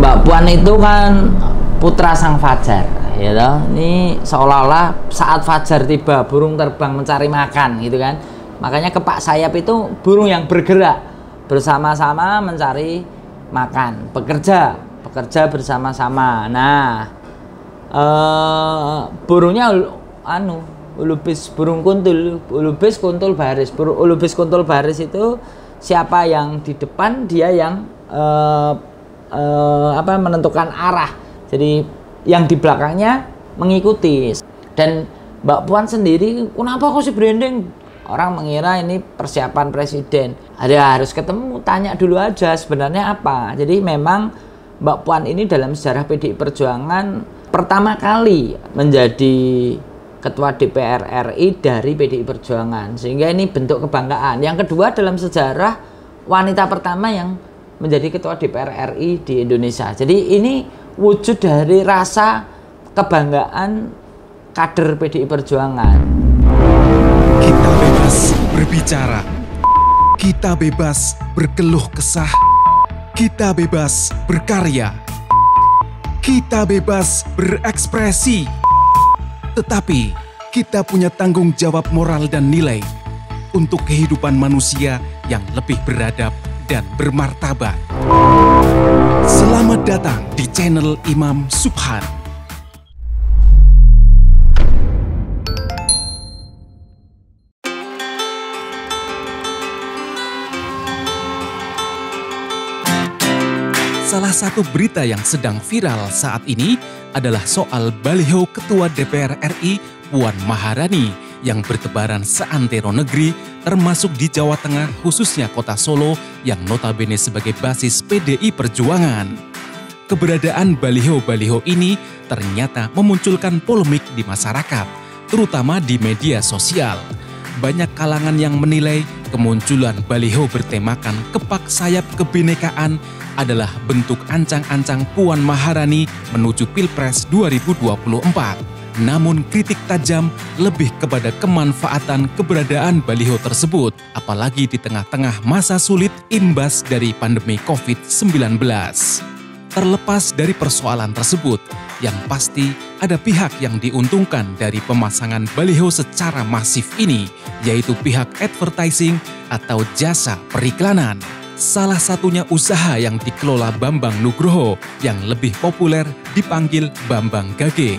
Mbak Puan itu kan putra sang fajar, ya toh. Ini seolah-olah saat fajar tiba burung terbang mencari makan gitu kan. Makanya kepak sayap itu burung yang bergerak bersama-sama mencari makan, bekerja bersama-sama. Nah, burungnya ulubis, burung kuntul, ulubis kuntul baris. Ulubis kuntul baris itu siapa yang di depan dia yang menentukan arah. Jadi yang di belakangnya mengikuti. Dan Mbak Puan sendiri kenapa kok sih branding? Orang mengira ini persiapan presiden. Ada harus ketemu, tanya dulu aja sebenarnya apa. Jadi memang Mbak Puan ini dalam sejarah PDI Perjuangan pertama kali menjadi Ketua DPR RI dari PDI Perjuangan, sehingga ini bentuk kebanggaan. Yang kedua, dalam sejarah wanita pertama yang menjadi Ketua DPR RI di Indonesia. Jadi ini wujud dari rasa kebanggaan kader PDI Perjuangan. Kita bebas berbicara, kita bebas berkeluh kesah, kita bebas berkarya, kita bebas berekspresi. Tetapi kita punya tanggung jawab moral dan nilai untuk kehidupan manusia yang lebih beradab dan bermartabat. Selamat datang di channel Imam Subhan. Salah satu berita yang sedang viral saat ini adalah soal baliho Ketua DPR RI Puan Maharani yang bertebaran seantero negeri, termasuk di Jawa Tengah, khususnya kota Solo yang notabene sebagai basis PDI Perjuangan. Keberadaan baliho-baliho ini ternyata memunculkan polemik di masyarakat, terutama di media sosial. Banyak kalangan yang menilai kemunculan baliho bertemakan kepak sayap kebinekaan adalah bentuk ancang-ancang Puan Maharani menuju Pilpres 2024. Namun kritik tajam lebih kepada kemanfaatan keberadaan baliho tersebut, apalagi di tengah-tengah masa sulit imbas dari pandemi COVID-19. Terlepas dari persoalan tersebut, yang pasti ada pihak yang diuntungkan dari pemasangan baliho secara masif ini, yaitu pihak advertising atau jasa periklanan. Salah satunya usaha yang dikelola Bambang Nugroho yang lebih populer dipanggil Bambang Gage.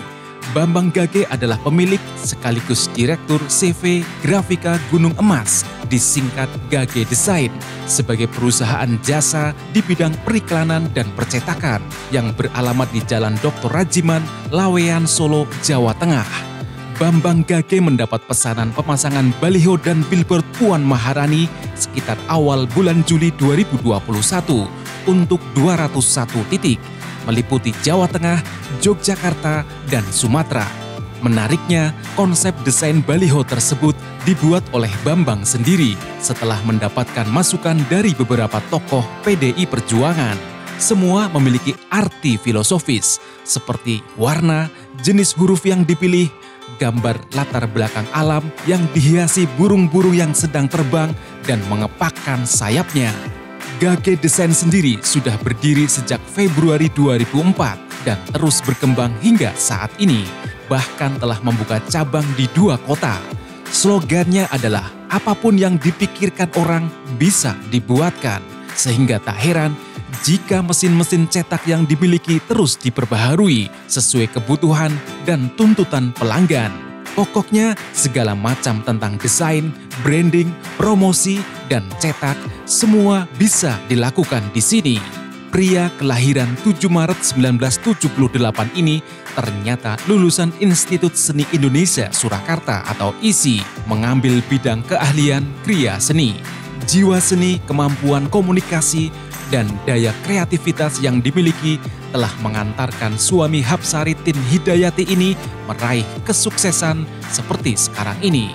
Bambang Gage adalah pemilik sekaligus direktur CV Grafika Gunung Emas, disingkat Gage Desain, sebagai perusahaan jasa di bidang periklanan dan percetakan yang beralamat di Jalan Dr. Rajiman, Lawean, Solo, Jawa Tengah. Bambang Gage mendapat pesanan pemasangan baliho dan billboard Puan Maharani sekitar awal bulan Juli 2021 untuk 201 titik, meliputi Jawa Tengah, Yogyakarta, dan Sumatera. Menariknya, konsep desain baliho tersebut dibuat oleh Bambang sendiri setelah mendapatkan masukan dari beberapa tokoh PDI Perjuangan. Semua memiliki arti filosofis, seperti warna, jenis huruf yang dipilih, gambar latar belakang alam yang dihiasi burung-burung yang sedang terbang dan mengepakkan sayapnya. Gage Desain sendiri sudah berdiri sejak Februari 2004 dan terus berkembang hingga saat ini, bahkan telah membuka cabang di 2 kota. Slogannya adalah apapun yang dipikirkan orang bisa dibuatkan, sehingga tak heran jika mesin-mesin cetak yang dimiliki terus diperbaharui sesuai kebutuhan dan tuntutan pelanggan. Pokoknya segala macam tentang desain, branding, promosi, dan cetak semua bisa dilakukan di sini. Pria kelahiran 7 Maret 1978 ini ternyata lulusan Institut Seni Indonesia Surakarta atau ISI, mengambil bidang keahlian kriya seni. Jiwa seni, kemampuan komunikasi, dan daya kreativitas yang dimiliki telah mengantarkan suami Hapsaritin Hidayati ini meraih kesuksesan seperti sekarang ini.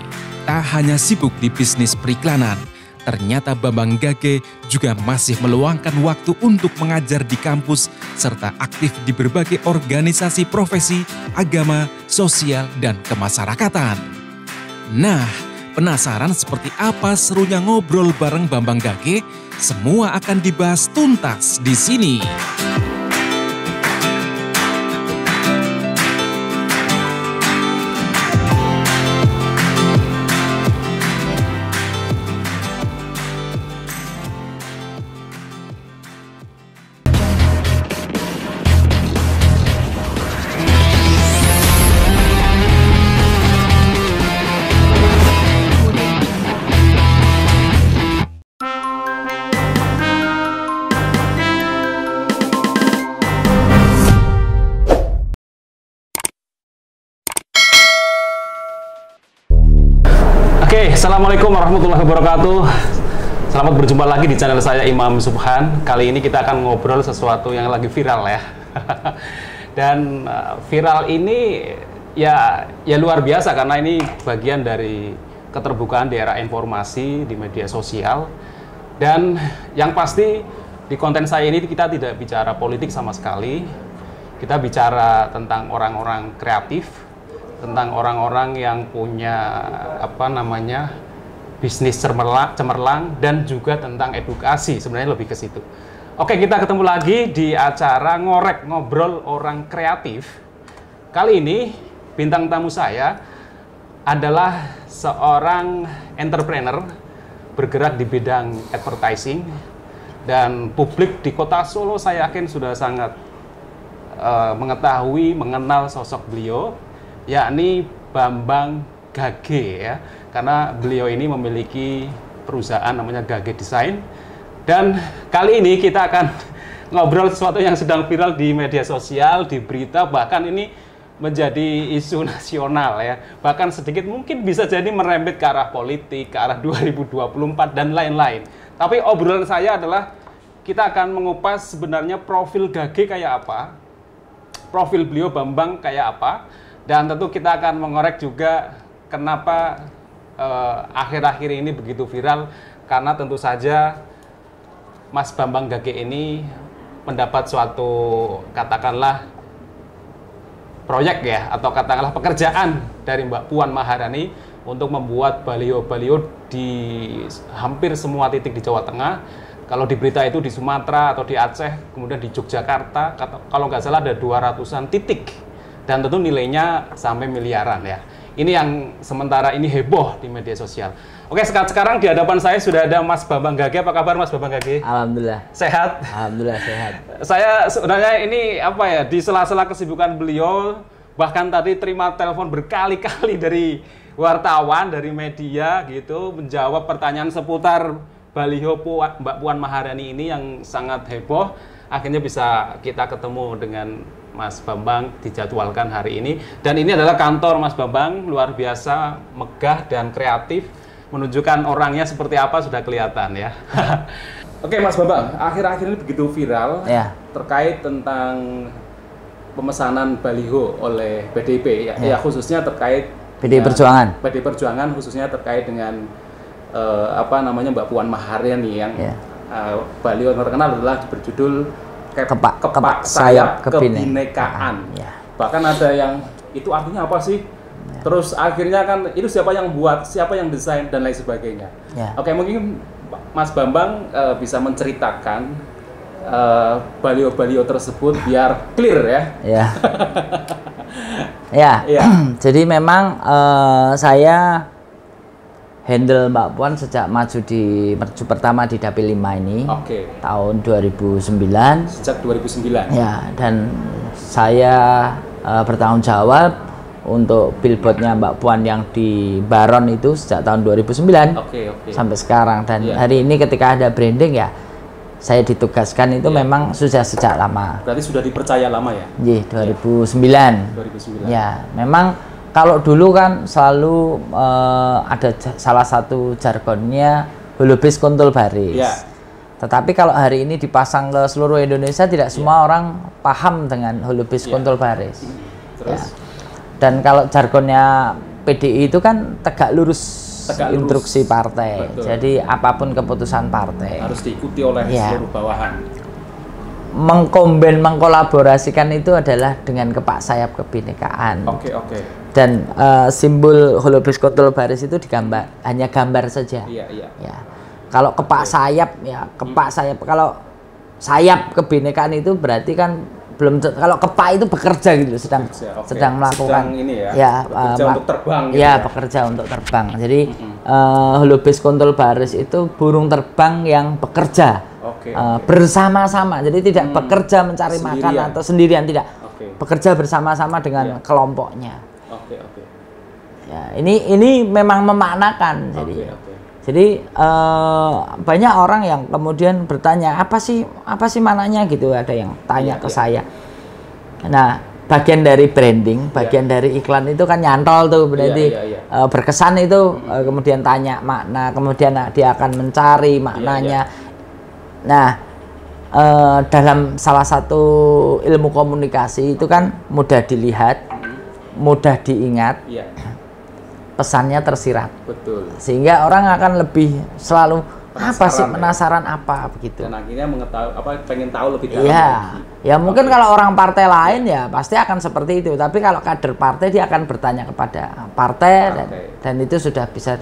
Tak hanya sibuk di bisnis periklanan, ternyata Bambang Gage juga masih meluangkan waktu untuk mengajar di kampus serta aktif di berbagai organisasi profesi, agama, sosial, dan kemasyarakatan. Nah, penasaran seperti apa serunya ngobrol bareng Bambang Gage? Semua akan dibahas tuntas di sini. Selamat berjumpa lagi di channel saya Imam Subhan. Kali ini kita akan ngobrol sesuatu yang lagi viral ya. Dan viral ini ya luar biasa karena ini bagian dari keterbukaan di era informasi di media sosial. Dan yang pasti di konten saya ini kita tidak bicara politik sama sekali. Kita bicara tentang orang-orang kreatif, tentang orang-orang yang punya bisnis cemerlang, dan juga tentang edukasi, sebenarnya lebih ke situ. Oke, kita ketemu lagi di acara Ngorek Ngobrol Orang Kreatif. Kali ini bintang tamu saya adalah seorang entrepreneur bergerak di bidang advertising, dan publik di kota Solo saya yakin sudah sangat mengenal sosok beliau, yakni Bambang Gage ya. Karena beliau ini memiliki perusahaan namanya Gage Design. Dan kali ini kita akan ngobrol sesuatu yang sedang viral di media sosial, di berita, bahkan ini menjadi isu nasional ya. Bahkan sedikit mungkin bisa jadi merembet ke arah politik, ke arah 2024 dan lain-lain. Tapi obrolan saya adalah kita akan mengupas sebenarnya profil Gage kayak apa, profil beliau Bambang kayak apa, dan tentu kita akan mengorek juga kenapa akhir-akhir ini begitu viral, karena tentu saja Mas Bambang Gage ini mendapat suatu katakanlah proyek ya, atau katakanlah pekerjaan dari Mbak Puan Maharani untuk membuat baliho-baliho di hampir semua titik di Jawa Tengah. Kalau di berita itu di Sumatera atau di Aceh, kemudian di Yogyakarta, kalau nggak salah ada 200-an titik, dan tentu nilainya sampai miliaran ya. Ini yang sementara ini heboh di media sosial. Oke, sekarang di hadapan saya sudah ada Mas Bambang Gage. Apa kabar Mas Bambang Gage? Alhamdulillah. Sehat? Alhamdulillah sehat. Saya sebenarnya ini di sela-sela kesibukan beliau, bahkan tadi terima telepon berkali-kali dari wartawan, dari media gitu, menjawab pertanyaan seputar baliho Mbak Puan Maharani ini yang sangat heboh. Akhirnya bisa kita ketemu dengan Mas Bambang, dijadwalkan hari ini. Dan ini adalah kantor Mas Bambang, luar biasa, megah dan kreatif. Menunjukkan orangnya seperti apa sudah kelihatan ya. Oke Mas Bambang, akhir-akhir ini begitu viral ya, terkait tentang pemesanan baliho oleh PDIP ya, khususnya terkait PDI Perjuangan. PDI Perjuangan khususnya terkait dengan Mbak Puan Maharani yang baliho terkenal adalah berjudul Kepak Sayap Kebinekaan. Ya. Bahkan ada yang itu artinya apa sih? Ya. Terus akhirnya kan itu siapa yang buat, siapa yang desain dan lain sebagainya. Ya. Oke, mungkin Mas Bambang bisa menceritakan baliho-baliho tersebut biar clear ya. Ya. Ya. Jadi memang saya handle Mbak Puan sejak maju pertama di Dapil 5 ini, tahun 2009. Sejak 2009. Ya, dan saya bertanggung jawab untuk billboardnya Mbak Puan yang di Baron itu sejak tahun 2009 sampai sekarang. Dan hari ini ketika ada branding ya, saya ditugaskan itu memang sudah sejak lama. Berarti sudah dipercaya lama ya? Iya, 2009. Ya, memang kalau dulu kan selalu ada salah satu jargonnya holobis kontul baris. Ya. Tetapi kalau hari ini dipasang ke seluruh Indonesia, tidak semua orang paham dengan holobis kontul baris. Terus? Ya. Dan kalau jargonnya PDI itu kan tegak lurus instruksi partai. Betul. Jadi apapun keputusan partai harus diikuti oleh seluruh bawahan. Mengkolaborasikan itu adalah dengan kepak sayap kebinekaan. Dan simbol holobis kontul baris itu digambar, hanya gambar saja. Ya. Kalau kepak sayap ya kepak sayap. Kalau sayap kebinekaan itu berarti kan belum. Kalau kepak itu bekerja gitu, sedang melakukan bekerja untuk terbang. Bekerja untuk terbang. Jadi holobis kontul baris itu burung terbang yang bekerja. Bersama-sama, jadi tidak bekerja mencari makan atau sendirian, tidak. Bekerja bersama-sama dengan kelompoknya. Ya, ini memang memaknakan. Jadi banyak orang yang kemudian bertanya apa sih maknanya gitu, ada yang tanya ke saya. Nah, bagian dari branding, bagian dari iklan itu kan nyantol tuh berarti berkesan itu kemudian tanya makna, kemudian dia akan mencari maknanya. Nah, dalam salah satu ilmu komunikasi itu kan mudah dilihat, mudah diingat, pesannya tersirat. Betul. Sehingga orang akan lebih selalu penasaran apa begitu. Dan akhirnya mengetahui pengen tahu lebih dalam. Iya. Ya mungkin kalau orang partai lain ya pasti akan seperti itu. Tapi kalau kader partai dia akan bertanya kepada partai. Dan itu sudah bisa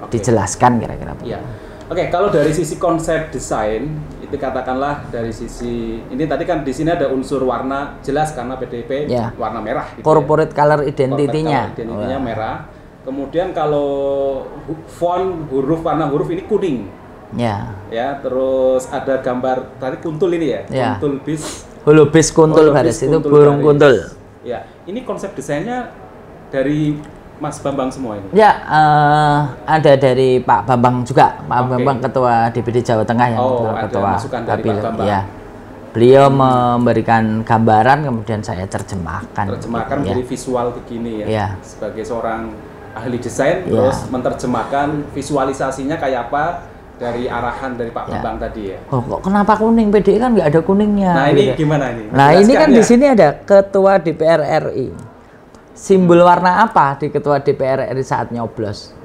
dijelaskan kira-kira. Iya. Oke, kalau dari sisi konsep desain itu katakanlah dari sisi ini tadi kan di sini ada unsur warna jelas karena PDIP warna merah. Gitu corporate color identity-nya. Identity-nya merah. Kemudian kalau font warna huruf ini kuning. Ya, terus ada gambar tadi kuntul ini ya. Kuntul bis. Holobis kuntul baris itu burung kuntul. Ya, ini konsep desainnya dari Mas Bambang semua ini. Ya, ada dari Pak Bambang juga. Pak Bambang ketua DPD Jawa Tengah yang ketua Kapil. Ya. Beliau memberikan gambaran kemudian saya terjemahkan. Menjadi visual begini ya. Sebagai seorang ahli desain terus menerjemahkan visualisasinya kayak apa dari arahan dari Pak Bambang tadi ya. Kok kenapa kuning? PDI kan nggak ada kuningnya. Nah ini gimana ini? Nah ini kan di sini ada Ketua DPR RI. Simbol warna apa di Ketua DPR RI saat nyoblos?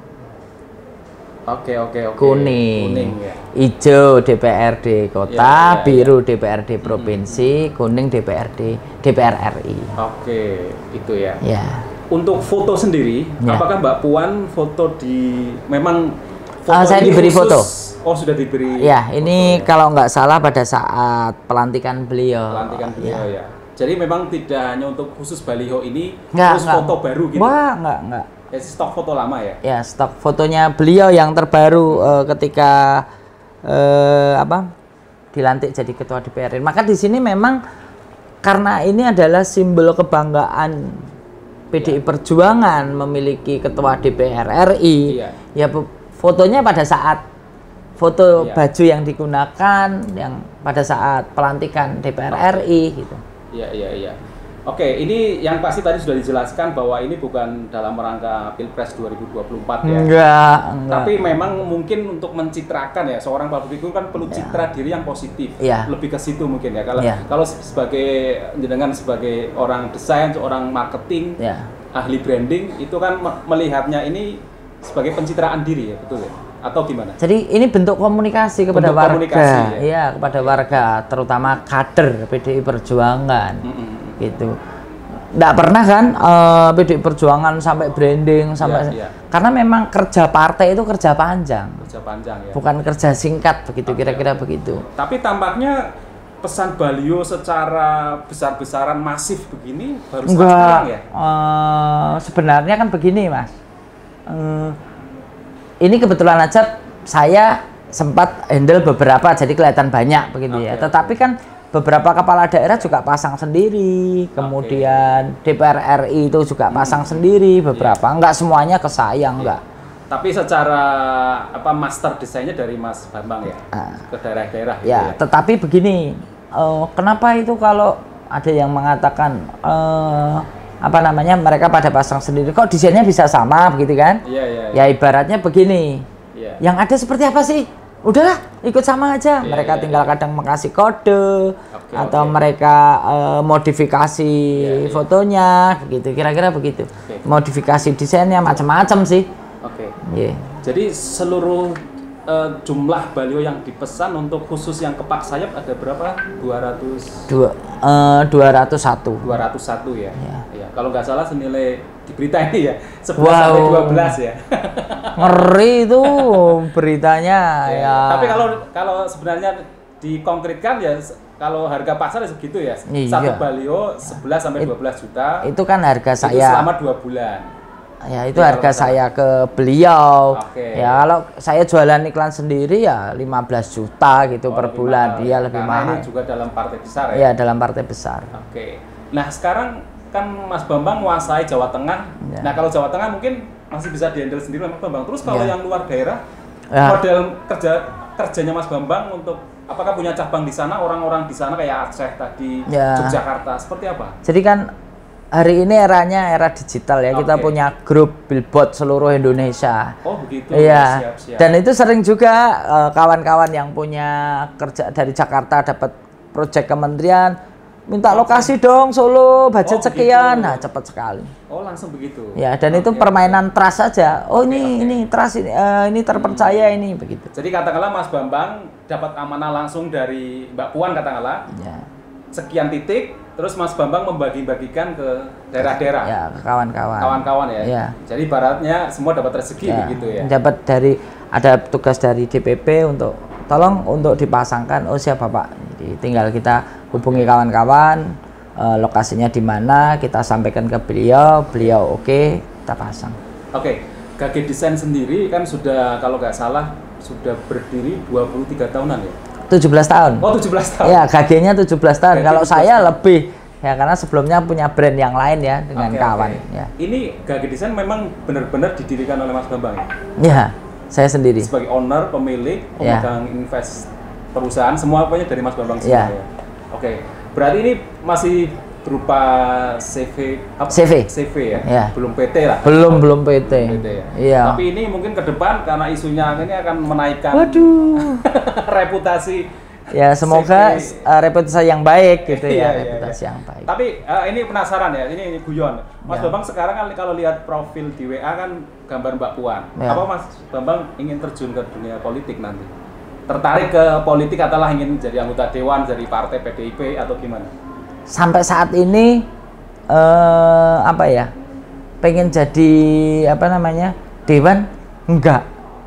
Oke. Kuning ya. Hijau DPRD kota, biru DPRD provinsi, kuning DPR RI. Oke, itu ya. Ya. Untuk foto sendiri, apakah Mbak Puan foto di memang foto saya diberi khusus, foto. Oh sudah diberi. Ya, ini kalau nggak salah pada saat pelantikan beliau. Ya. Jadi memang tidak hanya untuk khusus baliho ini, terus foto baru gitu. Wah, enggak. Ya, stok foto lama ya? Ya, stok fotonya beliau yang terbaru ketika dilantik jadi ketua DPR. Maka di sini memang karena ini adalah simbol kebanggaan PDI Perjuangan memiliki ketua DPR RI. Ya fotonya pada saat foto baju yang digunakan yang pada saat pelantikan DPR RI gitu. Iya. Oke, ini yang pasti tadi sudah dijelaskan bahwa ini bukan dalam rangka Pilpres 2024 ya. Enggak. Tapi memang mungkin untuk mencitrakan ya, seorang public figure kan perlu citra diri yang positif. Lebih ke situ mungkin ya. Kalau sebagai jenengan sebagai orang desain, seorang marketing, ahli branding itu kan melihatnya ini sebagai pencitraan diri ya, betul ya? Atau gimana? Jadi ini bentuk komunikasi kepada warga, kepada warga, terutama kader PDI Perjuangan, gitu. Nggak pernah kan PDI Perjuangan sampai branding karena memang kerja partai itu kerja panjang ya. Bukan kerja singkat begitu, kira-kira begitu. Tapi tampaknya pesan baliho secara besar-besaran masif begini baru sekarang ya? Sebenarnya kan begini Mas. Ini kebetulan aja saya sempat handle beberapa jadi kelihatan banyak begitu ya. Tetapi kan beberapa kepala daerah juga pasang sendiri, kemudian DPR RI itu juga pasang sendiri beberapa, enggak semuanya ke saya enggak. Tapi secara master desainnya dari Mas Bambang ya, ke daerah-daerah. Ya, tetapi begini, kenapa itu kalau ada yang mengatakan mereka pada pasang sendiri, kok desainnya bisa sama begitu kan? Ya ibaratnya begini, yang ada seperti apa sih? Udahlah, ikut sama aja. Mereka tinggal kadang mengasih kode atau mereka modifikasi fotonya, gitu. Kira-kira begitu. Modifikasi desainnya macam-macam sih. Jadi seluruh jumlah baliho yang dipesan untuk khusus yang kepak sayap ada berapa? 201 ya. Kalau nggak salah senilai di berita ini ya 11 sampai 12 ya. Ngeri itu beritanya ya. Tapi kalau sebenarnya dikonkretkan ya kalau harga pasar segitu ya. Satu baliho 11 sampai 12 juta. Itu kan harga saya. Itu selama 2 bulan. Ya itu harga saya ke beliau. Ya kalau saya jualan iklan sendiri ya 15 juta gitu per bulan. Dia lebih mahal. Ini juga dalam partai besar ya? Iya, dalam partai besar. Nah sekarang kan Mas Bambang menguasai Jawa Tengah. Nah kalau Jawa Tengah mungkin masih bisa dihandle sendiri Mas Bambang. Terus kalau yang luar daerah, model kerjanya Mas Bambang untuk apakah punya cabang di sana, orang-orang di sana kayak Aceh tadi, Yogyakarta, seperti apa? Jadi kan hari ini era digital ya. Kita punya grup billboard seluruh Indonesia. Oh begitu. Iya. Siap. Dan itu sering juga kawan-kawan yang punya kerja dari Jakarta dapat proyek kementerian minta lokasi dong Solo, budget sekian. Nah, cepat sekali. Oh, langsung begitu. Ya, dan itu permainan trust saja. Oh, ini trust ini terpercaya ini begitu. Jadi katakanlah Mas Bambang dapat amanah langsung dari Mbak Puan katakanlah. Ya. Sekian titik, terus Mas Bambang membagi-bagikan ke daerah-daerah. Ya, ke kawan-kawan. Kawan-kawan ya. Ya. Jadi baratnya semua dapat rezeki begitu ya. Dapat ada tugas dari DPP untuk tolong untuk dipasangkan. Oh, siapa Pak? Jadi tinggal kita hubungi kawan-kawan, lokasinya di mana, kita sampaikan ke beliau oke, kita pasang. Oke, GAG Desain sendiri kan sudah kalau nggak salah sudah berdiri 23 tahunan ya? 17 tahun. Oh, 17 tahun. Ya, GAG-nya 17 tahun. GAG Kalau 17 saya tahun. lebih ya karena sebelumnya punya brand yang lain ya dengan kawan ya. Ini GAG Desain memang benar-benar didirikan oleh Mas Bambang ya? Ya, saya sendiri. Sebagai owner, pemilik, pemegang invest perusahaan, semua pokoknya dari Mas Bambang semua ya. Oke, berarti ini masih berupa CV ya? Ya. Belum PT lah. Belum PT. ya. Iya. Tapi ini mungkin ke depan karena isunya ini akan menaikkan reputasi. Ya, semoga reputasi yang baik gitu ya, reputasi iya. yang baik. Tapi ini penasaran ya, ini guyon. Mas Bambang sekarang kan kalau lihat profil di WA kan gambar Mbak Puan. Ya. Apa Mas Bambang ingin terjun ke dunia politik nanti? Tertarik ke politik atau ingin jadi anggota dewan dari partai PDIP atau gimana? Sampai saat ini pengen jadi dewan enggak.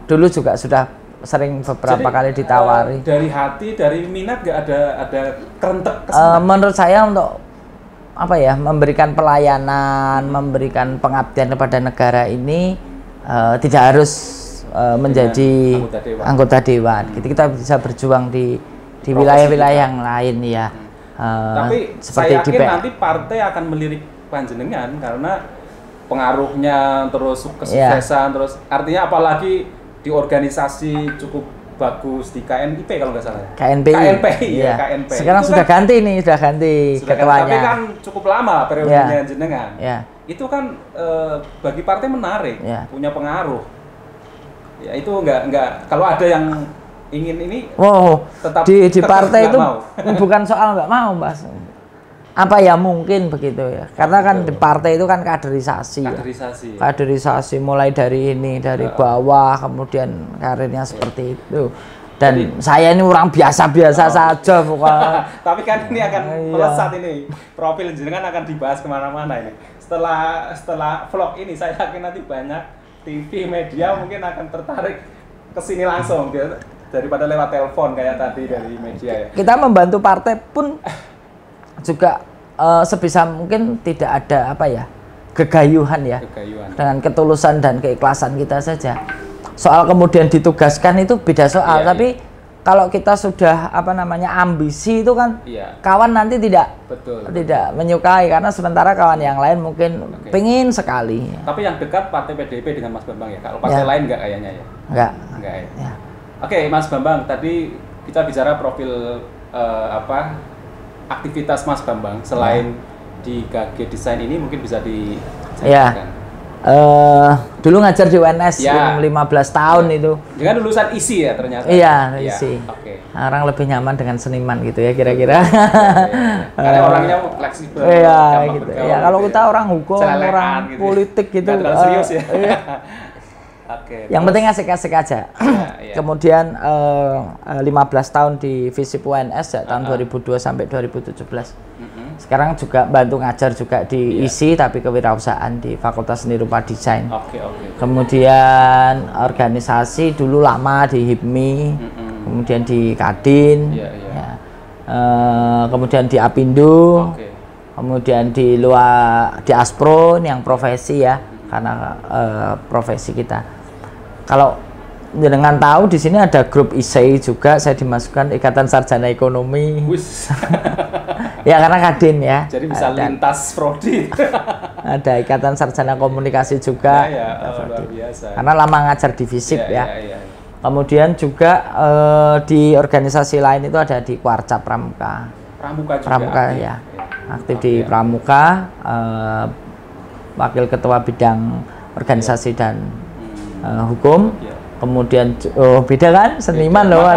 Dulu juga sudah sering beberapa kali ditawari. Dari hati, dari minat nggak ada kerentek kesana? Menurut saya untuk memberikan pelayanan, memberikan pengabdian kepada negara ini tidak harus menjadi anggota dewan. Kita bisa berjuang di wilayah-wilayah yang lain ya. Tapi saya yakin nanti partai akan melirik panjenengan karena pengaruhnya, terus kesuksesan, terus artinya apalagi di organisasi cukup bagus di KNIP kalau nggak salah. KNPI. Sekarang sudah ganti ketuanya. Tapi kan cukup lama periodenya jenengan. Ya. Itu kan bagi partai menarik, punya pengaruh. Ya itu nggak kalau ada yang ingin ini tetap di partai itu mau. bukan soal nggak mau, Mas. Mungkin begitu ya. Karena kan di partai itu kan kaderisasi. Kaderisasi mulai dari bawah kemudian karirnya seperti itu. Dan saya ini orang biasa-biasa saja pokoknya. Tapi kan ini akan melesat ini. Profil jenengan akan dibahas kemana-mana ini. Setelah vlog ini saya yakin nanti banyak TV media mungkin akan tertarik ke sini langsung daripada lewat telepon kayak tadi dari media ya. Kita membantu partai pun juga sebisa mungkin tidak ada kegayuhan ya. Dengan ketulusan dan keikhlasan kita saja. Soal kemudian ditugaskan itu beda soal, tapi kalau kita sudah ambisi itu kan kawan nanti tidak menyukai karena sementara kawan yang lain mungkin pengen sekali. Tapi yang dekat partai PDIP dengan Mas Bambang ya. Kalau partai lain enggak kayaknya ya. Enggak ya. Oke, Mas Bambang, tadi kita bicara profil aktivitas Mas Bambang selain di GAG Desain ini mungkin bisa dijelaskan. Dulu ngajar di UNS 15 tahun itu. Dengan lulusan ISI ya ternyata. Iya, ISI. Orang lebih nyaman dengan seniman gitu ya kira-kira. Karena orangnya fleksibel. Iya, gitu. Ya kalau kita orang hukum, orang politik gitu. Nggak serius ya. Yang penting asik-asik aja. Kemudian 15 tahun di FISIP UNS ya, tahun 2002 sampai 2017. Sekarang juga bantu ngajar juga di ISI tapi kewirausahaan di Fakultas Seni Rupa Desain. Kemudian organisasi dulu lama di HIPMI, kemudian di Kadin, kemudian di Apindo, kemudian di Aspro yang profesi ya, karena profesi kita. Kalau jenengan tahu di sini ada grup ISEI juga, saya dimasukkan Ikatan Sarjana Ekonomi. Ya karena Kadin ya. Jadi bisa lintas prodi. Ada Ikatan Sarjana Komunikasi juga. Luar biasa. Karena lama ngajar di FISIP ya. Kemudian juga di organisasi lain itu ada di Kwarca Pramuka. Pramuka juga. Ya. aktif di Pramuka, wakil ketua bidang organisasi dan hukum. Kemudian beda kan, seniman loh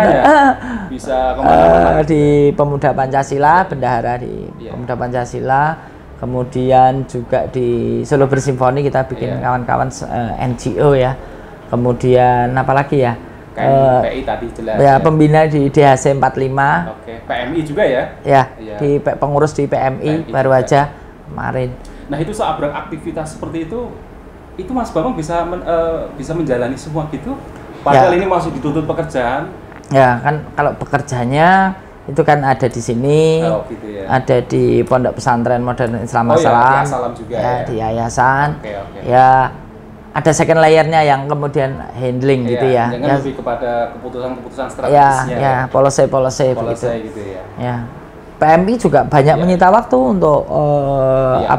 bisa kemana-mana di Pemuda Pancasila, bendahara di Pemuda Pancasila. Kemudian juga di Solo Bersimfoni kita bikin kawan-kawan NGO ya. Kemudian apalagi ya, PI tadi jelas ya, pembina di DHC 45. PMI juga ya? Ya, di pengurus di PMI baru juga aja kemarin. Nah itu saat beraktivitas seperti itu Mas Bambang bisa menjalani semua gitu? Padahal ini masih dituntut pekerjaan. Ya kan, kalau pekerjaannya itu kan ada di sini, gitu ya. Ada di Pondok Pesantren Modern Islam Assalam, juga ya, di yayasan. Okay. Ya ada second layernya yang kemudian handling gitu ya. Jangan lebih kepada keputusan-keputusan strategisnya. Ya, policy gitu ya. Ya. PMI juga banyak menyita waktu untuk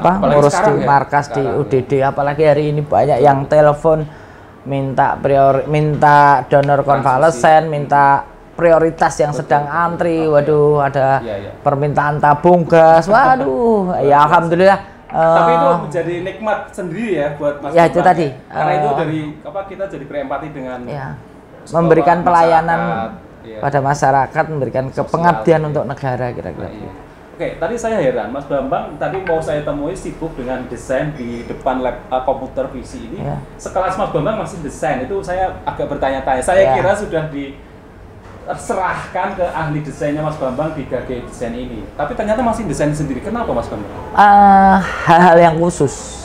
ngurus di markas di UDD, apalagi hari ini banyak yang telepon minta donor konvalesen, minta prioritas yang sedang antri. Waduh, ada permintaan tabung gas. Waduh, ya alhamdulillah. Tapi itu menjadi nikmat sendiri ya buat Mas. Ya itu tadi. Karena itu dari kita jadi berempati dengan memberikan pelayanan pada masyarakat, memberikan pengabdian untuk negara kira-kira. Oke, tadi saya heran Mas Bambang tadi mau saya temui sibuk dengan desain di depan lab komputer PC ini. Sekelas Mas Bambang masih desain, itu saya agak bertanya-tanya. Saya kira sudah diserahkan ke ahli desainnya Mas Bambang di Gage Desain ini. Tapi ternyata masih desain sendiri. Kenapa Mas Bambang? Hal-hal yang khusus.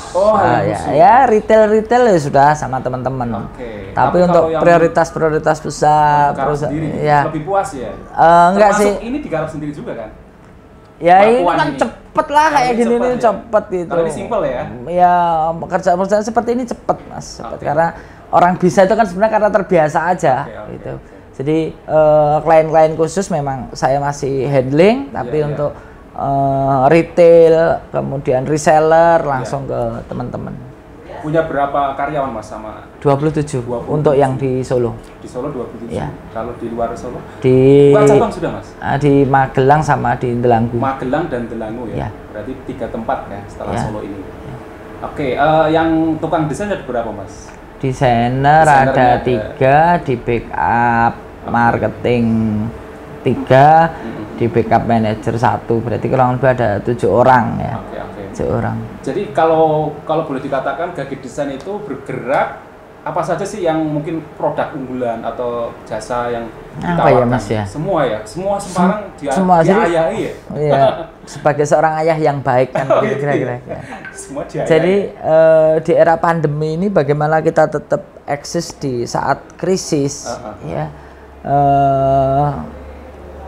Ya retail ya sudah sama teman-teman. Tapi untuk prioritas besar, lebih puas ya. Enggak sih. Ini digarap sendiri juga kan? Ya ini kan cepet lah kayak gini nih, cepet gitu. Kalau ini simple ya? Ya pekerjaan seperti ini cepet Mas, karena orang bisa itu kan sebenarnya karena terbiasa aja gitu. Jadi klien-klien khusus memang saya masih handling, tapi untuk retail, kemudian reseller langsung ke teman-teman. Punya berapa karyawan Mas sama? 27 untuk yang di Solo. Di Solo 27. Ya. Kalau di luar Solo? Bukan cabang sudah Mas? Di Magelang sama di Delanggu. Magelang dan Delanggu ya. Berarti 3 tempat ya setelah Solo ini. Oke, yang tukang desain ada berapa Mas? Desainer ada 3, di backup marketing 3, di backup manager 1, berarti kurang lebih ada 7 orang ya. 7 orang. Jadi kalau boleh dikatakan Gage Desain itu bergerak apa saja sih yang mungkin produk unggulan atau jasa yang ditawarkan? Apa ya Mas ya? Semua ya, semua Semarang diayahi ya? Iya, sebagai seorang ayah yang baik kan kira-kira. Semua diayahi. Jadi di era pandemi ini bagaimana kita tetap eksis di saat krisis ya.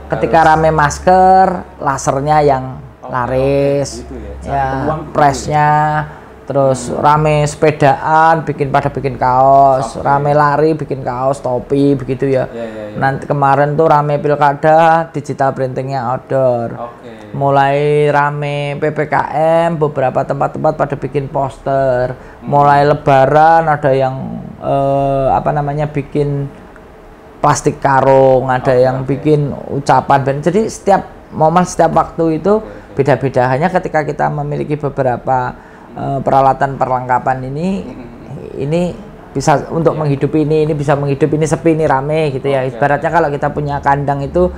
Ketika rame masker, lasernya yang laris, gitu ya pressnya, terus rame sepedaan, bikin kaos, rame lari, bikin kaos, topi, begitu ya. Nanti kemarin tuh rame pilkada, digital printingnya outdoor. Mulai rame PPKM, beberapa tempat-tempat pada bikin poster. Mulai Lebaran ada yang bikin plastik karung, ada yang bikin ucapan. Jadi setiap momen, setiap waktu itu beda-beda. Hanya ketika kita memiliki beberapa peralatan perlengkapan ini bisa untuk menghidupi ini bisa menghidupi ini, sepi ini rame gitu ya. Ibaratnya kalau kita punya kandang itu,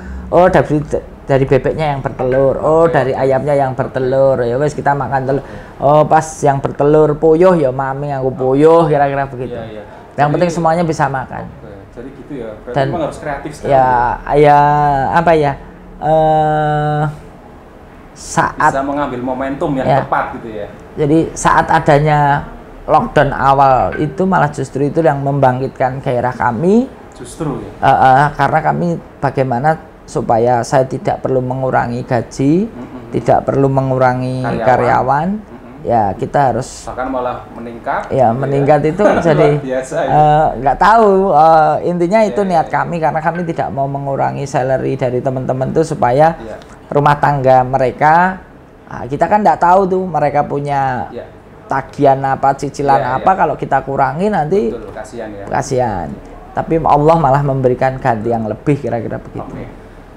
dari bebeknya yang bertelur, dari ayamnya yang bertelur, ya wes kita makan telur. Pas yang bertelur puyuh ya mami aku puyuh, kira-kira begitu. Yang penting semuanya bisa makan. Jadi gitu ya. Berarti memang harus kreatif sekali. Saat bisa mengambil momentum yang tepat gitu ya. Jadi saat adanya lockdown awal itu malah justru itu yang membangkitkan gairah kami. Justru ya. Karena kami bagaimana supaya saya tidak perlu mengurangi gaji, tidak perlu mengurangi karyawan. Ya kita harus bahkan malah meningkat. Ya meningkat itu jadi nggak tahu. Intinya itu niat kami, karena kami tidak mau mengurangi salary dari teman-teman tuh supaya rumah tangga mereka, kita kan nggak tahu tuh mereka punya tagihan apa, cicilan apa, kalau kita kurangi nanti kasihan. Tapi Allah malah memberikan ganti yang lebih, kira-kira begitu.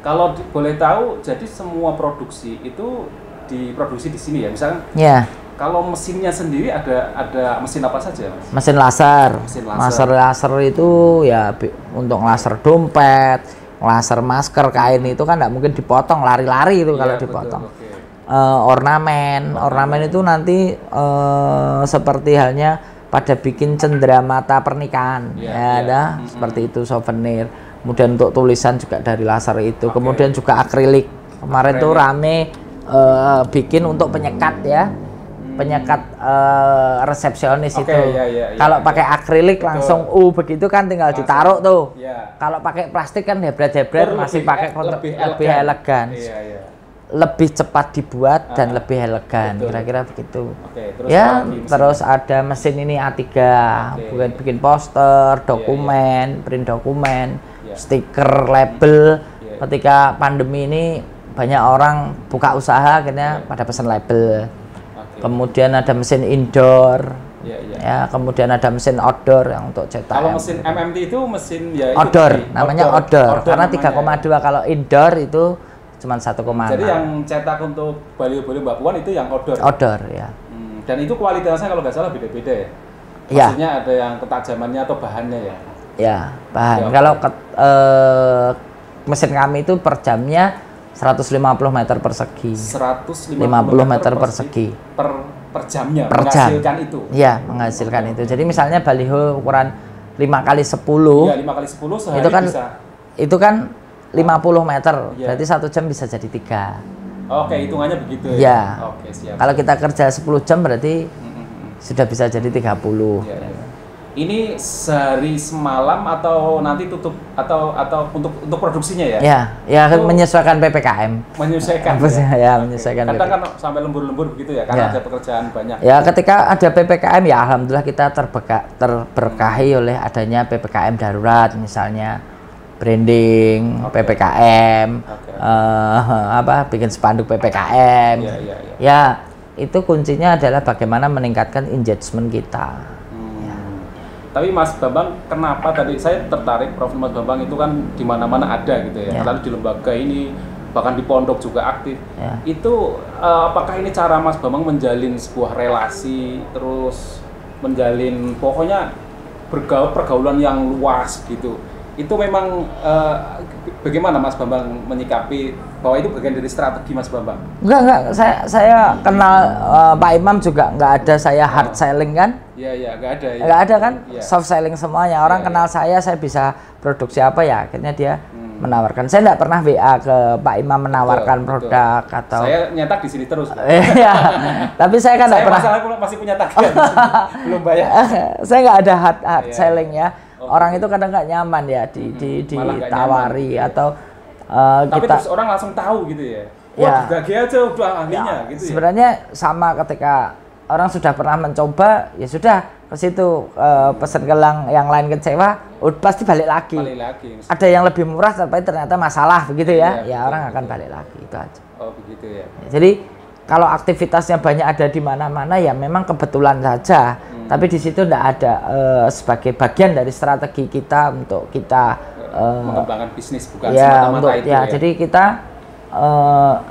Kalau boleh tahu, jadi semua produksi itu diproduksi di sini ya, misalnya. Ya. Kalau mesinnya sendiri ada mesin apa saja, Mas? Mesin laser. Mesin laser itu ya untuk laser dompet, laser masker, kain itu kan nggak mungkin dipotong, lari-lari itu kalau dipotong. Okay. Ornamen itu nanti seperti halnya pada bikin cenderamata pernikahan, seperti itu, souvenir. Kemudian untuk tulisan juga dari laser itu. Kemudian juga akrilik. Kemarin tuh rame bikin untuk penyekat ya. Penyekat resepsionis itu. Kalau pakai akrilik langsung begitu kan tinggal ditaruh tuh. Kalau pakai plastik kan hebret-hebret masih pakai lebih elegan. Lebih cepat dibuat dan lebih elegan, kira-kira begitu. Terus ada mesin ini A3 buat bikin poster, dokumen, print dokumen, stiker, label. Ketika pandemi ini banyak orang buka usaha akhirnya pada pesan label. Kemudian ada mesin indoor, ya, kemudian ada mesin outdoor yang untuk cetak. Kalau mesin MMT itu mesin ya outdoor, namanya outdoor karena 3,2. Kalau indoor itu cuma 1,6. Jadi yang cetak untuk baliho-baliho Mbak Puan itu yang outdoor. Outdoor ya. Dan itu kualitasnya kalau nggak salah beda-beda ya. Maksudnya ada yang ketajamannya atau bahannya ya. Ya, bahan. Kalau mesin kami itu per jamnya 150 meter persegi. 150 meter persegi. Per jamnya per menghasilkan jam. Itu. Iya, menghasilkan itu. Jadi misalnya baliho ukuran 5x10. Iya, 5x10 sehari itu kan bisa. Itu kan 50 meter. Berarti 1 jam bisa jadi 3. Oke, hitungannya begitu ya. Ya. Oke, siap. Kalau kita kerja 10 jam berarti sudah bisa jadi 30. Ya. Ini sehari semalam atau nanti tutup atau untuk produksinya ya? Ya menyesuaikan PPKM. Menyesuaikan. Menyesuaikan. Kadang kan sampai lembur-lembur begitu ya, karena ada pekerjaan banyak. Ya, ketika ada PPKM ya alhamdulillah kita terberkahi oleh adanya PPKM darurat, misalnya branding, PPKM, bikin spanduk PPKM. Ya, itu kuncinya adalah bagaimana meningkatkan engagement kita. Tapi Mas Bambang, kenapa tadi saya tertarik profil Mas Bambang itu kan di mana-mana ada gitu ya. Lalu di lembaga ini, bahkan di pondok juga aktif. Itu apakah ini cara Mas Bambang menjalin sebuah relasi, terus menjalin pokoknya pergaulan yang luas gitu. Itu memang bagaimana Mas Bambang menyikapi bahwa itu bagian dari strategi Mas Bambang? Enggak. Saya kenal Pak Imam juga nggak ada saya hard selling kan? Iya, nggak ada. Nggak ada kan? Soft selling semuanya. Orang kenal saya bisa produksi apa ya? Akhirnya dia menawarkan. Saya nggak pernah WA ke Pak Imam menawarkan produk atau. Saya nyetak di sini terus. Iya. Tapi saya kan nggak pernah. Masalah masih punya tagihan, belum bayar. Saya nggak ada hard selling ya. Orang itu kadang nggak nyaman ya ditawari atau tapi terus orang langsung tahu gitu ya. Wah, Gage aja udah ahlinya gitu ya. Sebenarnya sama ketika orang sudah pernah mencoba, ya sudah ke situ pesan ke yang lain kecewa, pasti balik lagi. Ada yang lebih murah tapi ternyata masalah begitu ya. Ya orang akan balik lagi, itu aja. Oh, begitu ya. Jadi kalau aktivitasnya banyak ada di mana-mana ya memang kebetulan saja. Tapi di situ tidak ada sebagai bagian dari strategi kita untuk kita mengembangkan bisnis bukan semata-mata itu ya. Jadi kita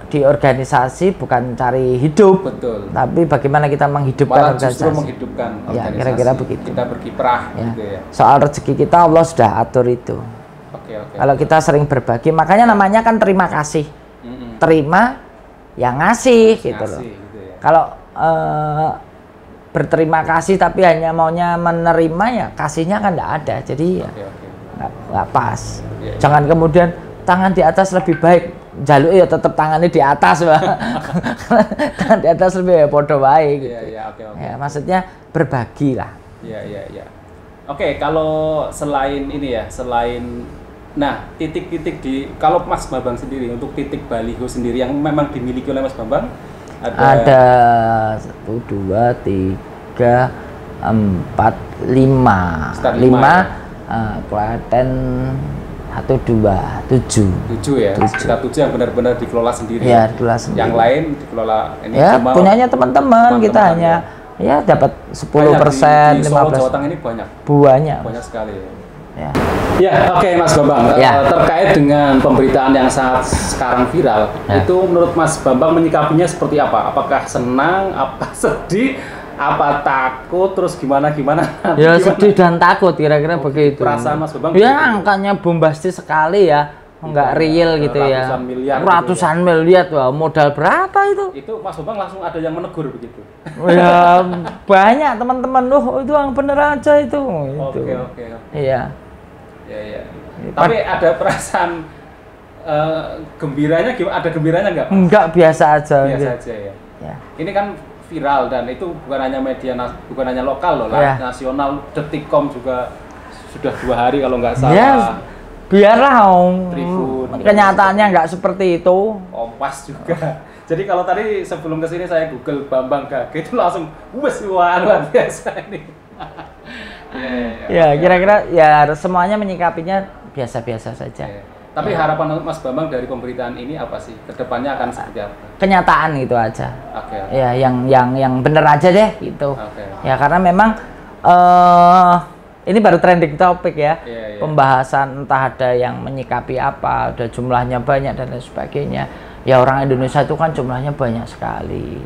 di organisasi bukan cari hidup, tapi bagaimana kita menghidupkan organisasi. Justru menghidupkan organisasi. Ya, kira-kira begitu. Kita berkiprah gitu ya. Soal rezeki kita Allah sudah atur itu. Kalau kita sering berbagi, makanya namanya kan terima kasih. Terima yang ngasih gitu loh. Kalau berterima kasih tapi hanya maunya menerima ya kasihnya kan tidak ada, jadi nggak pas. Jangan kemudian tangan di atas lebih baik, jaluk ya tetap tangannya di atas tangan di atas lebih bodoh baik gitu. Ya, maksudnya berbagi lah. Oke, kalau selain ini ya, titik-titik kalau Mas Bambang sendiri untuk titik baliho sendiri yang memang dimiliki oleh Mas Bambang ada 1, 2, 3, 4, 5. 5 Klaten 1, 2, 7 ya. Sekitar 7 yang benar-benar dikelola sendiri. Ya, dikelola sendiri. Yang lain dikelola ini ya, punyanya teman-teman. Kita hanya ya dapat 10%, 15%. Di Solo, Jawa Tengah ini banyak. Banyak sekali. Ya. Ya, oke Mas Bambang. Ya. Terkait dengan pemberitaan yang sangat sekarang viral, itu menurut Mas Bambang menyikapinya seperti apa? Apakah senang, apa sedih, apa takut, terus gimana? Ya sedih dan takut kira-kira begitu. Perasaan Mas Bambang? Ya angkanya bombastis sekali ya, nggak real gitu ya. Ratusan miliar. Ratusan miliar, wah modal berapa itu? Itu Mas Bambang langsung ada yang menegur begitu? Ya banyak teman-teman, itu yang bener aja itu. Oke. Iya. Ya. Tapi ada perasaan gembiranya gimana? Ada gembiranya nggak? Enggak, biasa aja. Biasa aja ya. Ini kan viral dan itu bukan hanya media, bukan hanya lokal loh, nasional. Detikcom juga sudah 2 hari kalau nggak salah. Ya, biarlah Tribun. Kenyataannya nggak seperti itu. Kompas juga. Jadi kalau tadi sebelum kesini saya Google Bambang Gage itu langsung wah luar biasa ini. Ya, kira-kira ya semuanya menyikapinya biasa-biasa saja. Tapi harapan Mas Bambang dari pemberitaan ini apa sih? Kedepannya akan seperti apa? Kenyataan gitu aja. Oke. Ya, yang bener aja deh gitu. Ya, karena memang ini baru trending topik ya. Pembahasan entah ada yang menyikapi apa, ada jumlahnya banyak dan lain sebagainya. Ya orang Indonesia itu kan jumlahnya banyak sekali.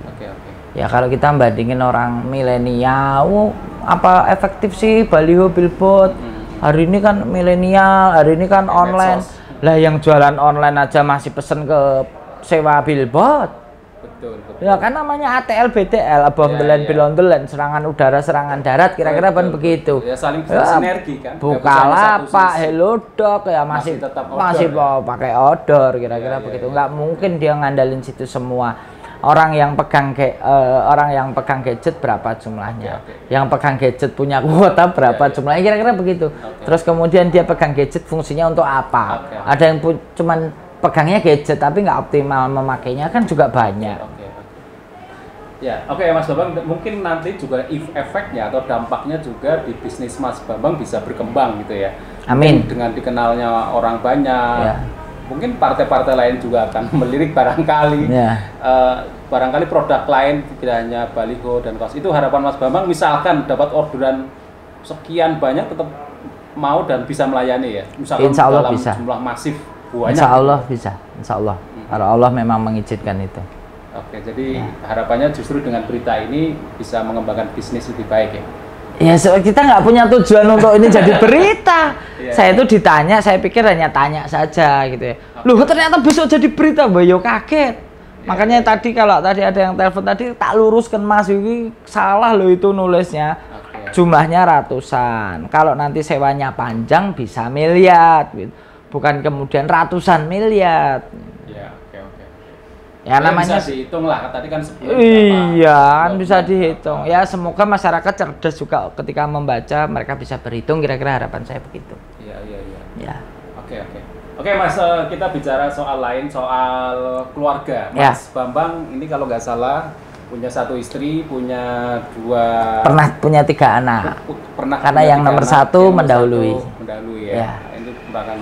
Ya kalau kita bandingin orang milenial, apa efektif sih baliho billboard? Hari ini kan milenial, hari ini kan online. Lah yang jualan online aja masih pesen ke sewa billboard. Betul. Ya kan namanya ATL BTL, abang belan, serangan udara, serangan darat, kira-kira kan begitu. Ya saling sinergi kan. Bukalapak, Hellodoc ya masih pakai outdoor, kira-kira begitu. Nggak mungkin dia ngandalin situ semua. Orang yang pegang gadget berapa jumlahnya? Yang pegang gadget punya kuota berapa jumlahnya? Kira-kira begitu. Terus kemudian dia pegang gadget fungsinya untuk apa? Ada yang cuman pegangnya gadget tapi nggak optimal memakainya kan juga banyak. Oke Mas Bambang, mungkin nanti juga efeknya atau dampaknya juga di bisnis Mas Bambang bisa berkembang gitu ya. Amin. Dengan dikenalnya orang banyak. Mungkin partai-partai lain juga akan melirik barangkali. Barangkali produk lain tidak hanya baliho dan kaos. Itu harapan Mas Bambang, misalkan dapat orderan sekian banyak tetap mau dan bisa melayani ya. Misalkan Insya Allah dalam bisa. Jumlah masif banyak. Insya Allah bisa. Insya Allah. Kalau Allah memang mengizinkan itu. Oke, jadi harapannya justru dengan berita ini bisa mengembangkan bisnis lebih baik ya. Ya kita nggak punya tujuan untuk ini jadi berita. Saya itu ditanya, saya pikir hanya tanya saja gitu ya. Loh ternyata besok jadi berita, Bayo kaget. Makanya tadi kalau tadi ada yang telepon tadi tak luruskan Mas, ini salah loh itu nulisnya. Jumlahnya ratusan. Kalau nanti sewanya panjang bisa miliar, bukan kemudian ratusan miliar. Ya namanya bisa dihitung lah, tadi kan sebelum iya kan bisa dihitung. Ya semoga masyarakat cerdas juga ketika membaca, mereka bisa berhitung, kira-kira harapan saya begitu. Iya. Oke Mas, kita bicara soal lain, soal keluarga. Mas Bambang ini kalau nggak salah punya 1 istri, punya 2. Pernah punya 3 anak. Karena yang nomor 1 mendahului. Ya. Ini merupakan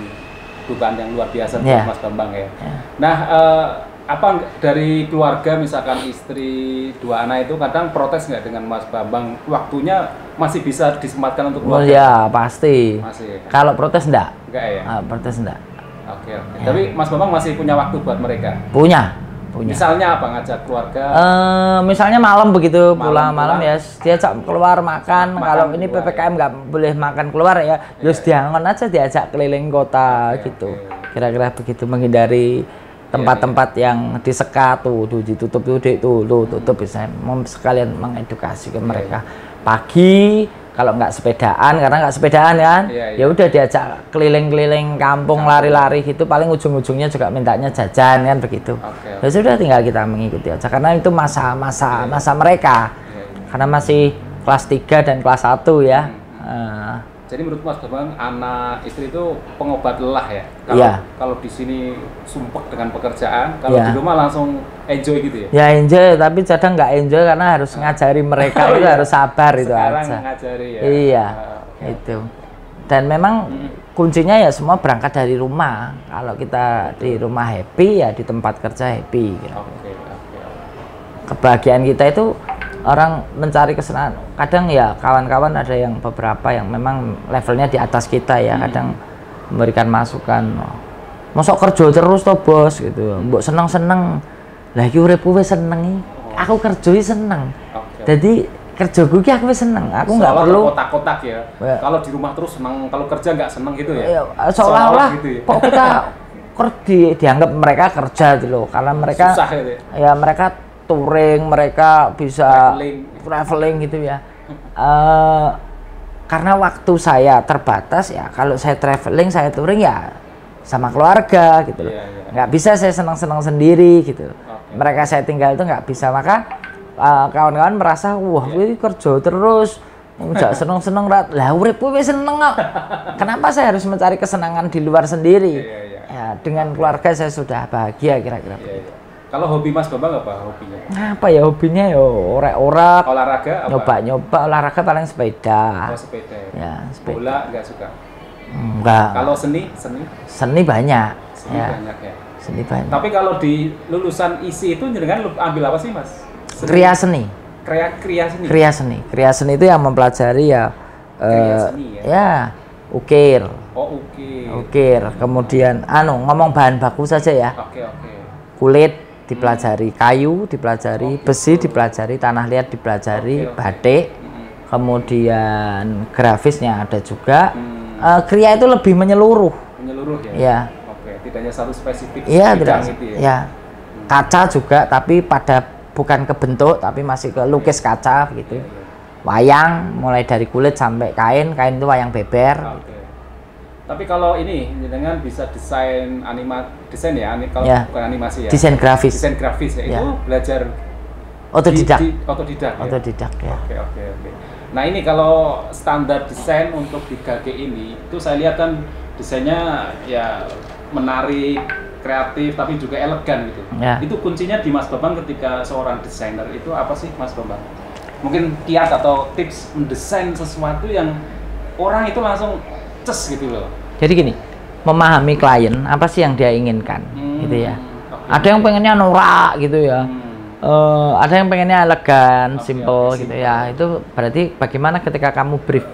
dugaan yang luar biasa buat Mas Bambang ya. Nah, apa dari keluarga misalkan istri 2 anak itu kadang protes nggak dengan Mas Bambang? Waktunya masih bisa disempatkan untuk keluarga? Ya pasti. Masih. Kalau protes enggak? Enggak ya? Protes enggak. Oke. Tapi Mas Bambang masih punya waktu buat mereka? Punya. Misalnya apa, ngajak keluarga? Misalnya malam begitu, pulang malam ya diajak keluar makan. Kalau ini PPKM nggak boleh makan keluar ya, terus diangon aja, diajak keliling kota gitu. Kira-kira begitu, menghindari tempat-tempat yang disekat tuh ditutup tutup bisa sekalian mengedukasi ke mereka. Pagi kalau nggak sepedaan, karena nggak sepedaan kan, ya udah diajak keliling-keliling kampung, lari-lari gitu, paling ujung-ujungnya juga mintanya jajan kan begitu. Ya sudah, tinggal kita mengikuti aja karena itu masa mereka. Karena masih kelas 3 dan kelas 1 ya. Jadi menurut Mas Bambang, anak istri itu pengobat lelah ya? Kalau di sini sumpek dengan pekerjaan, kalau di rumah langsung enjoy gitu ya? Ya enjoy, tapi kadang nggak enjoy karena harus ngajari mereka itu harus sabar itu aja. Sekarang ngajari ya? Iya, itu. Dan memang kuncinya ya semua berangkat dari rumah. Kalau kita di rumah happy, ya di tempat kerja happy. Gitu. Kebahagiaan kita itu orang mencari kesenangan. Kadang ya kawan-kawan ada yang beberapa yang memang levelnya di atas kita ya. Kadang memberikan masukan. Mosok kerja terus toh bos gitu, mbok seneng-seneng. Lah iki uripku wis seneng, aku kerja seneng. Jadi kerjaku ki aku wis seneng, aku nggak perlu kotak-kotak ya. Kalau di rumah terus seneng, kalau kerja nggak seneng gitu ya. Seolah-olah gitu ya. Kok kita dianggap mereka kerja gitu loh, karena mereka susah gitu ya mereka touring, mereka bisa traveling gitu ya. Karena waktu saya terbatas ya, kalau saya traveling, saya touring ya sama keluarga gitu loh. Nggak bisa saya senang-senang sendiri gitu. Mereka saya tinggal itu nggak bisa, maka kawan-kawan merasa wah ini kerja terus nggak seneng-seneng lah uripku wis seneng kok. Kenapa saya harus mencari kesenangan di luar sendiri? Ya, dengan keluarga saya sudah bahagia kira-kira begitu. Kalau hobi Mas Bambang apa hobinya? Apa ya hobinya yo orek-orek. Olahraga apa? Nyoba-nyoba olahraga paling sepeda. Oh, sepeda. Ya, sepeda. Bola nggak suka? Enggak. Kalau seni? Seni banyak. Seni banyak ya. Seni banyak. Tapi kalau di lulusan ISI itu jenengan ambil apa sih Mas? Kriya seni. Kriya seni. Kriya seni itu yang mempelajari ya. Ya, ukir. Oh, ukir. Ukir. Kemudian ngomong bahan baku saja ya. Oke. Kulit dipelajari, kayu dipelajari, besi dipelajari, tanah liat dipelajari, batik. Kemudian grafisnya ada juga. Kriya itu lebih menyeluruh. Menyeluruh ya. Ya. Oke, tidak hanya satu spesifik bidang itu ya. Ya. Kaca juga, tapi bukan ke bentuk, tapi masih ke lukis kaca gitu. Wayang mulai dari kulit sampai kain itu wayang beber. Oke. Tapi kalau ini dengan bisa desain kalau bukan animasi ya. Desain grafis. Desain grafis ya. Itu belajar otodidak. Otodidak ya. Oke. Nah, ini kalau standar desain untuk di GAG ini itu saya lihat kan desainnya ya menarik, kreatif tapi juga elegan gitu. Ya. Itu kuncinya di Mas Bambang ketika seorang desainer itu apa sih Mas Bambang? Mungkin kiat atau tips mendesain sesuatu yang orang itu langsung ces gitu loh. Jadi gini, memahami klien apa sih yang dia inginkan gitu ya. Ada yang pengennya norak gitu ya. Ada yang pengennya elegan, simple gitu ya. Itu berarti bagaimana ketika kamu brief,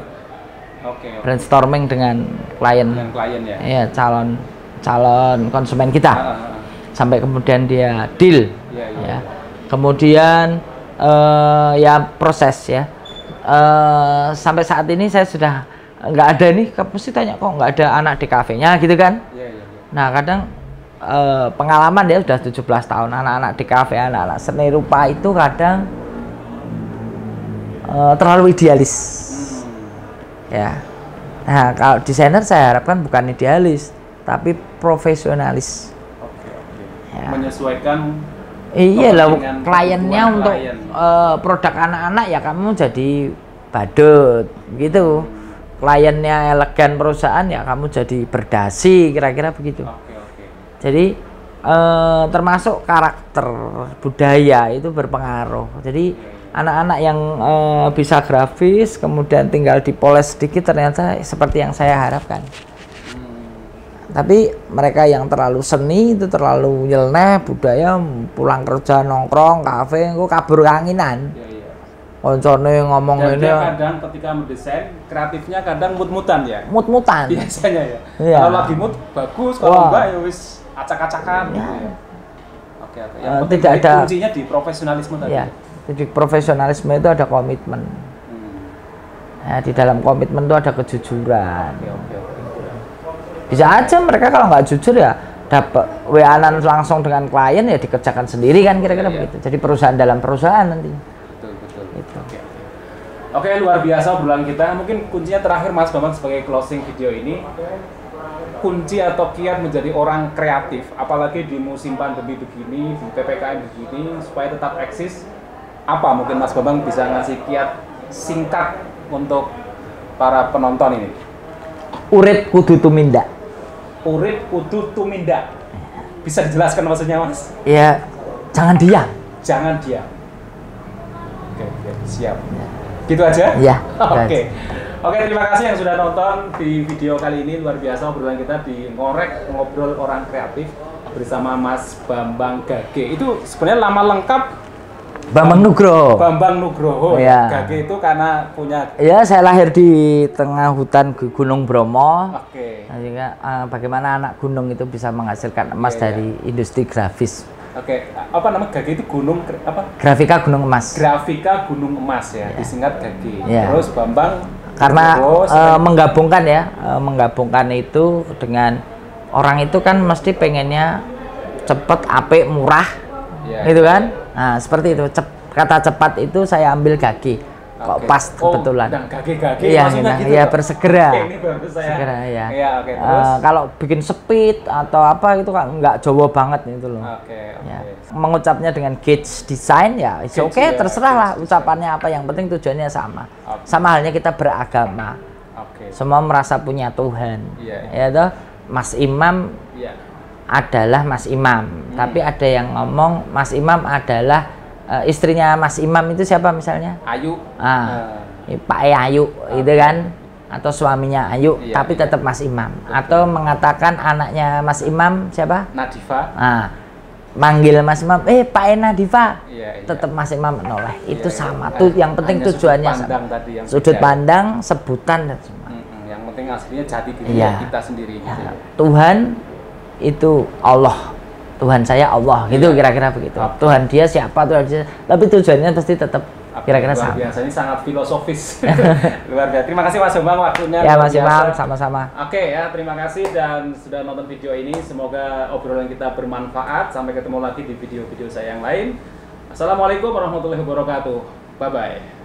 brainstorming dengan klien ya. Ya, calon konsumen kita, sampai kemudian dia deal, ya. Kemudian ya proses ya. Sampai saat ini saya sudah nggak ada nih, mesti tanya kok nggak ada anak di kafenya gitu kan? Nah kadang pengalaman dia sudah 17 tahun, anak-anak di kafe, anak-anak seni rupa itu kadang terlalu idealis. Ya. Nah, kalau desainer saya harapkan bukan idealis, tapi profesionalis. Ya. Menyesuaikan kliennya untuk produk anak-anak ya kamu jadi badut gitu. Kliennya elegan perusahaan ya kamu jadi berdasi, kira-kira begitu. Jadi termasuk karakter budaya itu berpengaruh. Jadi anak-anak yang bisa grafis kemudian tinggal dipoles sedikit ternyata seperti yang saya harapkan. Tapi mereka yang terlalu seni itu terlalu nyeleneh budaya, pulang kerja nongkrong kafe kok kabur kanginan. Koncone ngomong ini kadang ketika mendesain kreatifnya kadang mut-mutan ya. Mut-mutan biasanya ya. Kalau lagi mood bagus, kalau enggak ya wis acak-acakan gitu ya. Oke. Yang tidak ada kuncinya di profesionalisme tadi. Ya. Jadi profesionalisme itu ada komitmen. Nah, di dalam komitmen itu ada kejujuran. Bisa aja mereka kalau nggak jujur ya dapat WA-an langsung dengan klien ya dikerjakan sendiri kan kira-kira begitu. Jadi perusahaan dalam perusahaan nanti. Betul. Oke, luar biasa obrolan kita. Mungkin kuncinya terakhir Mas Bambang sebagai closing video ini. Kunci atau kiat menjadi orang kreatif, apalagi di musim pandemi begini, di PPKM begini, supaya tetap eksis. Apa mungkin Mas Bambang bisa ngasih kiat singkat untuk para penonton ini? Urip kudu tumindak. Urip kudu tumindak. Bisa dijelaskan maksudnya Mas? Ya, jangan diam. Jangan diam. Oke, siap. Gitu aja? Iya. Oke, terima kasih yang sudah nonton di video kali ini. Luar biasa obrolan kita di Ngorek Ngobrol Orang Kreatif bersama Mas Bambang Gage. Itu sebenarnya nama lengkap Bambang Nugroho. Bambang Nugroho. Ya. Gage itu karena punya. Ya, saya lahir di tengah hutan Gunung Bromo. Oke. Sehingga bagaimana anak gunung itu bisa menghasilkan emas dari industri grafis. Oke, apa nama Gage itu gunung apa? Grafika Gunung Emas. Grafika Gunung Emas ya, disingkat Gage. Ya. Terus Bambang karena menggabungkan ya, menggabungkan itu dengan orang itu kan mesti pengennya cepet, apik, murah, gitu kan? Nah, seperti itu. Kata cepat itu saya ambil Gage. Kok pas kebetulan. Gage iya, maksudnya gitu. Iya, bersegera. Ini baru saya. Segera, ya. Iya, oke, terus. Kalau bikin speed atau apa itu kan nggak Jawa banget itu loh. Oke. Ya. Mengucapnya dengan Gage Design ya, oke, terserah lah ucapannya apa, yang penting tujuannya sama. Sama halnya kita beragama. Semua merasa punya Tuhan. Ya toh, Mas Imam adalah Mas Imam, tapi ada yang ngomong Mas Imam adalah istrinya Mas Imam itu siapa misalnya? Ayu. Pak Ayu, itu kan, atau suaminya Ayu, tapi tetap Mas Imam. Atau mengatakan anaknya Mas Imam siapa? Nadifa. Manggil Mas Imam, Pak Nadifa, tetap Mas Imam menoleh. Itu sama tuh, yang penting tujuannya sama. Sudut pandang, sebutan dan semua. Yang penting aslinya jati diri kita sendiri. Gitu. Tuhan itu Allah. Tuhan saya Allah, gitu kira-kira begitu. Tuhan dia siapa, Tuhan dia, tapi tujuannya pasti tetap kira-kira sama. Luar biasa, ini sangat filosofis. Luar biasa. Terima kasih Mas Bambang waktunya. Ya Mas Imam, sama-sama. Oke ya, terima kasih dan sudah nonton video ini. Semoga obrolan kita bermanfaat. Sampai ketemu lagi di video-video saya yang lain. Assalamualaikum warahmatullahi wabarakatuh. Bye-bye.